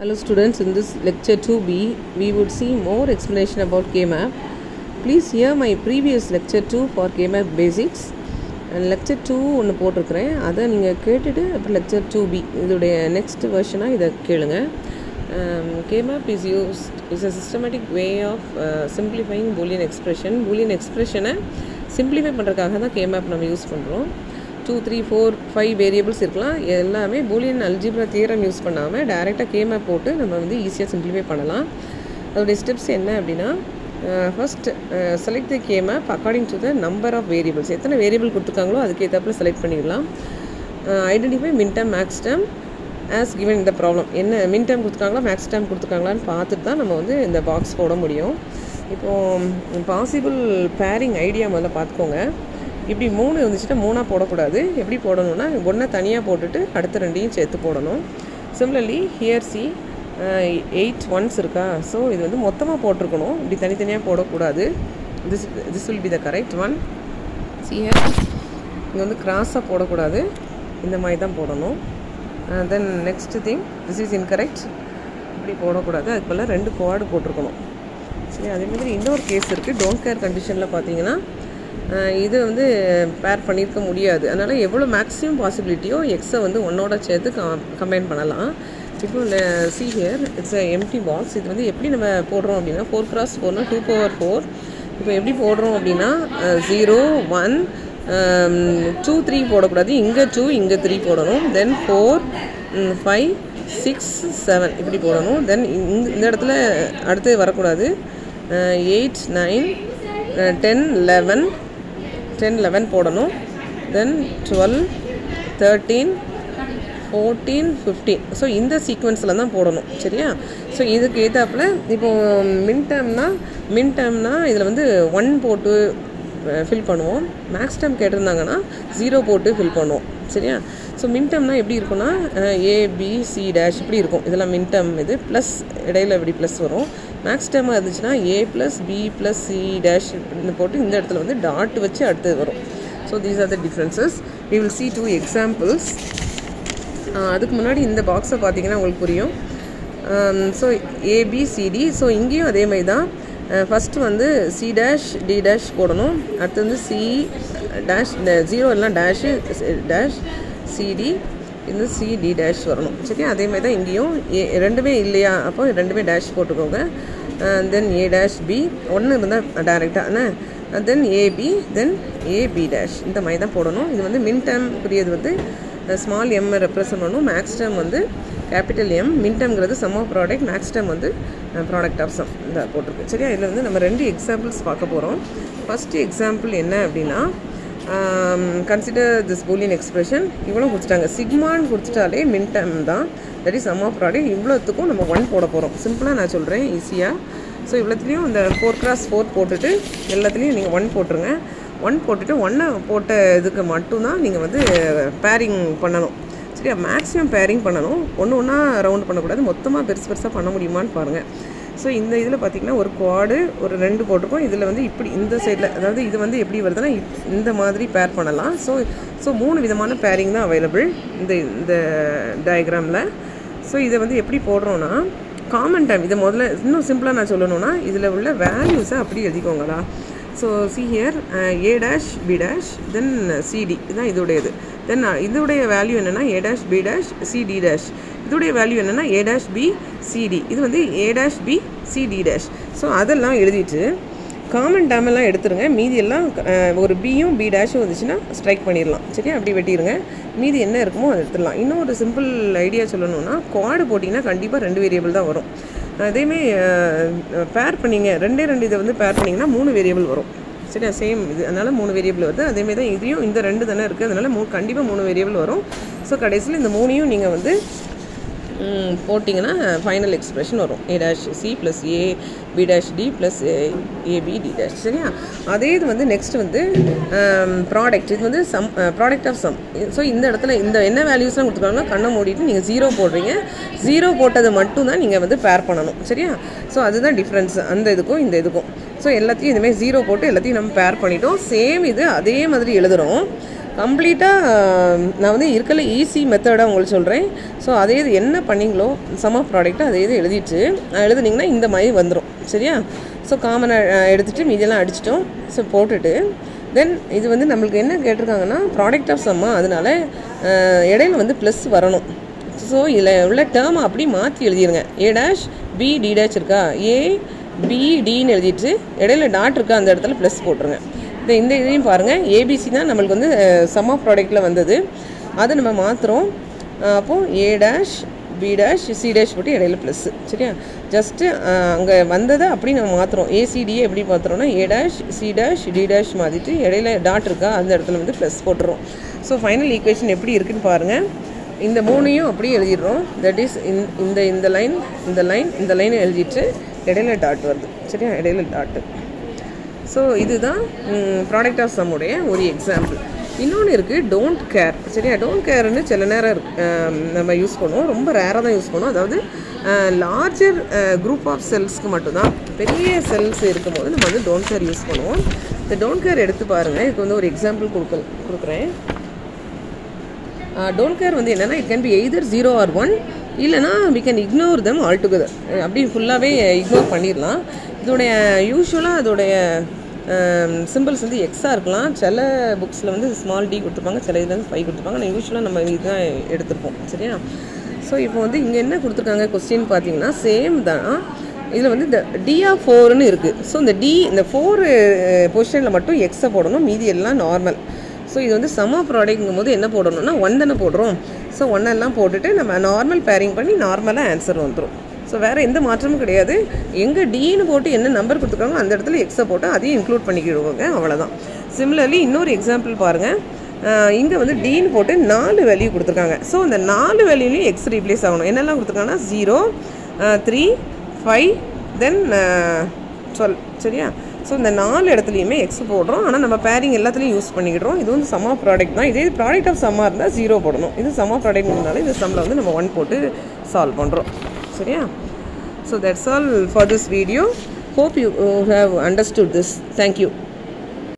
Hello students, in this lecture 2b we would see more explanation about K-map. Please hear my previous lecture 2 for K-map basics and lecture 2 ஒன்று போட்டிருக்கிறேன். அதை நீங்கள் கேட்டுட்டு அப்புறம் lecture 2b இதோடைய next version-ஆக இதை கேளுங்க. K-map is a systematic way of simplifying Boolean expression. Boolean expression-ஐ simplify பண்ணுறதுக்காக தான் K-map நம்ம யூஸ் பண்ணுறோம். 2, 3, 4, 5 வேரியபிள்ஸ் இருக்கலாம். எல்லாமே பூலியன் அல்ஜிப்ரா தியரம் யூஸ் பண்ணாமல் டைரெக்டாக கேமேப் போட்டு நம்ம வந்து ஈஸியாக சிம்பிளிஃபை பண்ணலாம். அதோடைய ஸ்டெப்ஸ் என்ன அப்படின்னா, first select the K map according to the number of variables. எத்தனை வேரியபிள் கொடுத்துருக்காங்களோ அதுக்கு ஏற்றாப்புல செலக்ட் பண்ணிடலாம். Identify min term max term as given இந்த ப்ராப்ளம். என்ன மின் டேர்ம் கொடுத்துருக்காங்களா மேக்ஸ் டேர்ம் கொடுத்துருக்காங்களான்னு பார்த்துட்டு தான் நம்ம வந்து இந்த பாக்ஸ் போட முடியும். இப்போது பாசிபிள் பேரிங் ஐடியா முதல்ல பார்த்துக்கோங்க. இப்படி 3 இருந்துச்சுன்னா 3ஆக போடக்கூடாது. எப்படி போடணும்னா ஒன்றை தனியாக போட்டுட்டு அடுத்த ரெண்டையும் சேர்த்து போடணும். சிமிலர்லி ஹியர் சி 8 ஒன்ஸ் இருக்கா, ஸோ இது வந்து மொத்தமாக போட்டிருக்கணும். இப்படி தனித்தனியாக போடக்கூடாது. This will be the correct one. See here இங்கே வந்து கிராஸாக போடக்கூடாது, இந்த மாதிரி தான் போடணும். Then next thing, this is incorrect. இப்படி போடக்கூடாது, அதுக்கு பதிலாக 2 குவாடு போட்டிருக்கணும். சரி, அதே மாதிரி இன்னொரு கேஸ் இருக்குது. டோன்ட் கேர் கண்டிஷனில் பார்த்தீங்கன்னா இது வந்து பேர் பண்ணியிருக்க முடியாது. அதனால் எவ்வளோ மேக்ஸிமம் பாசிபிலிட்டியோ எக்ஸை வந்து ஒன்னோட சேர்த்து கம்பைன் பண்ணலாம். இப்போ see here it's a empty box. இது வந்து எப்படி நம்ம போடுறோம் அப்படின்னா 4x4னா 2/4. இப்போ எப்படி போடுறோம் அப்படின்னா 0, 1, 2, 3 போடக்கூடாது. இங்கே 2 இங்கே 3 போடணும். தென் 4, 5, 6, 7 இப்படி போடணும். தென் இந்த இடத்துல அடுத்து வரக்கூடாது. 8, 9, 10, 11 போடணும். தென் 12, 13, 14, 15. ஸோ இந்த சீக்வன்ஸில் தான் போடணும். சரியா? ஸோ இதுக்கு ஏற்றாப்புல இப்போது மின் டேர்ம்னா இதில் வந்து 1 போட்டு ஃபில் பண்ணுவோம். மேக்ஸ் டேர்ம் கேட்டிருந்தாங்கன்னா 0 போட்டு ஃபில் பண்ணுவோம். சரியா? ஸோ மின் டேர்ம்னா எப்படி இருக்குன்னா ABC டேஷ் இப்படி இருக்கும். இதெல்லாம் மின் டேர்ம். இது ப்ளஸ் இடையில இப்படி ப்ளஸ் வரும். மேக்ஸ் டேர்மாக இருந்துச்சுன்னா A+B+C டேஷ் போட்டு இந்த இடத்துல வந்து டாட் வச்சு அடுத்தது வரும். So these are the differences. We will see 2 examples. அதுக்கு முன்னாடி இந்த பாக்ஸை பார்த்தீங்கன்னா உங்களுக்கு புரியும். So ABCD. ஸோ இங்கேயும் அதே மாதிரி தான். ஃபஸ்ட்டு வந்து C டேஷ் D டேஷ் போடணும். அடுத்து வந்து C டேஷ், இந்த 0 எல்லாம் டேஷு டேஷ் CD, இந்த CD டேஷ் வரணும். சரியா? அதே மாதிரி தான் இங்கேயும் ரெண்டுமே இல்லையா, அப்போ ரெண்டுமே டேஷ் போட்டுக்கோங்க. தென் A டேஷ் B 1 இருந்தால் டேரெக்டாக, தென் AB, தென் AB டேஷ் இந்த மாதிரி தான் போடணும். இது வந்து மின் டேர்ம் புரியது வந்து ஸ்மால் எம் ரெப்ரசன்ட் பண்ணணும். மேக்ஸ் டேர்ம் வந்து கேபிட்டல் M. மின் டேர்ம்ங்கிறது sum of product, max term வந்து ப்ராடக்ட் ஆஃப் சம் இந்த போட்டிருக்கு. சரியா? இதில் வந்து நம்ம 2 எக்ஸாம்பிள்ஸ் பார்க்க போகிறோம். ஃபஸ்ட்டு எக்ஸாம்பிள் என்ன அப்படின்னா, கன்சிடர் திஸ் பூலியன் எக்ஸ்பிரஷன். இவ்வளோ கொடுத்துட்டாங்க. சிக்மான்னு கொடுத்துட்டாலே மின் டேர்ம் தான், that is sum of product. இவ்வளோத்துக்கும் நம்ம 1 போட போகிறோம். சிம்பிளாக நான் சொல்கிறேன் ஈஸியாக. ஸோ இவ்வளோத்துலேயும் இந்த 4x4 போட்டுட்டு எல்லாத்துலேயும் நீங்கள் 1 போட்டுருங்க. 1 போட்டுட்டு 1 போட்ட இதுக்கு மட்டும்தான் நீங்கள் வந்து பேரிங் பண்ணணும். சரியா? மேக்ஸிமம் பேரிங் பண்ணணும். ஒன்றா ரவுண்ட் பண்ணக்கூடாது. மொத்தமாக பெருசாக பண்ண முடியுமான்னு பாருங்கள். ஸோ இந்த இதில் பார்த்திங்கன்னா ஒரு குவாடு ஒரு 2 போட்டிருக்கோம். இதில் வந்து இப்படி இந்த சைடில், அதாவது இது வந்து எப்படி வருதுன்னா இந்த மாதிரி பேர் பண்ணலாம். ஸோ 3 விதமான பேரிங் தான் அவைலபிள் இந்த டயக்ராமில். ஸோ இதை வந்து எப்படி போடுறோன்னா காமன் டைம். இதை முதல்ல இன்னும் சிம்பிளாக நான் சொல்லணும்னா இதில் உள்ள வேல்யூஸை அப்படி எழுதிக்கோங்களா. So see here A dash B dash then CD இதுதான் இதோடையது. தென் இதோடைய வேல்யூ என்னென்னா A dash B dash CD dash. இதோடைய வேல்யூ என்னென்னா A டேஷ் B CD. இது வந்து A dash B CD dash. So அதெல்லாம் எழுதிட்டு காமன் டேர்மெல்லாம் எடுத்துருங்க. மீதி எல்லாம் ஒரு பியும் B டேஷும் வந்துச்சுன்னா ஸ்ட்ரைக் பண்ணிடலாம். சரியா? அப்படி வெட்டிடுங்க. மீதி என்ன இருக்குமோ அதை எடுத்துடலாம். இன்னும் ஒரு சிம்பிள் ஐடியா சொல்லணும்னா குவாடு போட்டிங்கன்னா கண்டிப்பாக 2 வேரியபிள் தான் வரும். அதேமாரி பேர் பண்ணிங்க 2 இதை வந்து பேர் பண்ணிங்கன்னா 3 வேரியபிள் வரும். சரியா? சேம் இது, அதனால் 3 வேரியபிள் வருது. அதேமாரி தான் இதையும் இந்த 2 தானே இருக்குது, அதனால் கண்டிப்பாக 3 வேரியபிள் வரும். ஸோ கடைசியில் இந்த 3ஐயும் நீங்கள் வந்து போட்டிங்கன்னா ஃபைனல் எக்ஸ்பிரஷன் வரும். A dash C plus A B dash D plus AB D dash. சரியா? அதே இது வந்து நெக்ஸ்ட் வந்து ப்ராடக்ட். இது வந்து sum product of sum. So இந்த இடத்துல இந்த என்ன வேல்யூஸ்லாம் கொடுத்துருக்காங்க கண்ணை மூடிட்டு நீங்கள் 0 போடுறீங்க. 0 போட்டதை மட்டும் தான் நீங்கள் வந்து பேர் பண்ணணும். சரியா? ஸோ அதுதான் டிஃப்ரென்ஸ் அந்த இதுக்கும் இந்த இதுக்கும். ஸோ எல்லாத்தையும் இதுமாதிரி 0 போட்டு எல்லாத்தையும் நம்ம பேர் பண்ணிட்டோம். சேம் இது அதே மாதிரி எழுதுகிறோம். கம்ப்ளீட்டாக நான் வந்து இருக்கல ஈஸி மெத்தடாக உங்களுக்கு சொல்கிறேன். ஸோ அதே இது என்ன பண்ணிங்களோ சம் ஆஃப் ப்ராடக்ட்டை அதே இது எழுதிட்டு எழுதுனீங்கன்னா இந்த மாதிரி வந்துடும். சரியா? ஸோ காமனை எடுத்துகிட்டு மீதியெல்லாம் அடிச்சிட்டோம். ஸோ போட்டுட்டு தென் இது வந்து நம்மளுக்கு என்ன கேட்டிருக்காங்கன்னா ப்ராடக்ட் ஆஃப் சம்மா, அதனால் இடையில வந்து ப்ளஸ் வரணும். ஸோ இதில் உள்ள டேர்மை அப்படி மாற்றி எழுதிடுங்க. A dash B D dash இருக்கா, ஏ பி டின்னு எழுதிட்டு இடையில டாட் இருக்கா அந்த இடத்துல ப்ளஸ் போட்டுருங்க. இந்த இதையும் பாருங்கள், ஏபிசி தான் நம்மளுக்கு வந்து சம் ஆஃப் ப்ராடக்ட்டில் வந்தது. அதை நம்ம மாற்றுறோம். அப்போது A dash B dash C dash போட்டு இடையில ப்ளஸ்ஸு. சரியா? ஜஸ்ட்டு அங்கே வந்ததை அப்படி நம்ம மாற்றுறோம். ஏசிடியை எப்படி மாற்றுறோன்னா A dash C dash D dash மாற்றிட்டு இடையில டாட் இருக்கா அந்த இடத்துல வந்து ப்ளஸ் போட்டுறோம். ஸோ ஃபைனல் ஈக்குவேஷன் எப்படி இருக்குதுன்னு பாருங்கள். இந்த மூணையும் அப்படியே எழுதிடுறோம். தட் இஸ் இந்த லைன் எழுதிட்டு இடையில டாட் வருது. சரியா? இடையில டாட்டு. ஸோ இதுதான் ப்ராடக்ட் ஆஃப் சம்முடைய ஒரு எக்ஸாம்பிள். இன்னொன்று இருக்குது டோன்ட் கேர். சரியா? டோன்ட் கேர்னு சில நேரம் நம்ம யூஸ் பண்ணுவோம், ரொம்ப ரேராக தான் யூஸ் பண்ணுவோம். அதாவது லார்ஜர் குரூப் ஆஃப் செல்ஸ்க்கு மட்டும்தான், பெரிய செல்ஸ் இருக்கும்போது நம்ம வந்து டோன்ட் கேர் யூஸ் பண்ணுவோம். இந்த டோன்ட் கேர் எடுத்து பாருங்கள். இதுக்கு வந்து ஒரு எக்ஸாம்பிள் கொடுக்குறேன். டோன்ட் கேர் வந்து என்னென்னா it can be either 0 or 1, இல்லைனா we can ignore them altogether. அப்படி ஃபுல்லாகவே இக்னோர் பண்ணிடலாம். இதோடைய யூஸ்வலாக அதோடைய சிம்பிள்ஸ் வந்து எக்ஸாக இருக்கலாம். சில புக்ஸில் வந்து ஸ்மால் டி கொடுத்துருப்பாங்க, சில இதில் வந்து 5 கொடுத்துருப்பாங்க. ஆனால் யூஸ்வலாக நம்ம இதுதான் எடுத்துருப்போம். சரியா? ஸோ இப்போ வந்து இங்கே என்ன கொடுத்துருக்காங்க கொஸ்டின் பார்த்தீங்கன்னா சேம் தான். இதில் வந்து இந்த D4ன்னு இருக்குது. ஸோ இந்த இந்த 4 பொசிஷனில் மட்டும் எக்ஸை போடணும், மீதி எல்லாம் நார்மல். ஸோ இது வந்து சம் ஆஃப் ப்ராடக்ட்ங்கும் போது என்ன போடணும்னா 1 தானே போடுறோம். ஸோ 1 எல்லாம் போட்டுட்டு நம்ம நார்மல் பேரிங் பண்ணி நார்மலாக ஆன்சர் வந்துடும். ஸோ வேறு எந்த மாற்றமும் கிடையாது. எங்கே டின்னு போட்டு என்ன நம்பர் கொடுத்துருக்காங்க அந்த இடத்துல எக்ஸை போட்டு அதையும் இன்க்ளூட் பண்ணிக்கிடுவாங்க, அவ்வளோதான். சிமிலர்லி இன்னொரு எக்ஸாம்பிள் பாருங்கள். இங்கே வந்து டின்னு போட்டு 4 வேல்யூ கொடுத்துருக்காங்க. ஸோ அந்த 4 வேல்யூலையும் எக்ஸ் ரீப்ளேஸ் ஆகணும். என்னெல்லாம் கொடுத்துருக்காங்கன்னா 0, 3, 5 தென் 12. சரியா? ஸோ இந்த 4 இடத்துலையுமே எக்ஸ் போடுறோம். ஆனால் நம்ம பேரிங் எல்லாத்துலேயும் யூஸ் பண்ணிக்கிடுறோம். இது வந்து சம் ஆஃப் ப்ராடக்ட் தான். இதே ப்ராடக்ட் ஆஃப் சம்மாக இருந்தால் 0 போடணும். இது சம் ஆஃப் ப்ராடக்ட்னால இந்த சம்மில் வந்து நம்ம 1 போட்டு சால்வ் பண்ணுறோம். சரியா? So that's all for this video. Hope you have understood this. Thank you.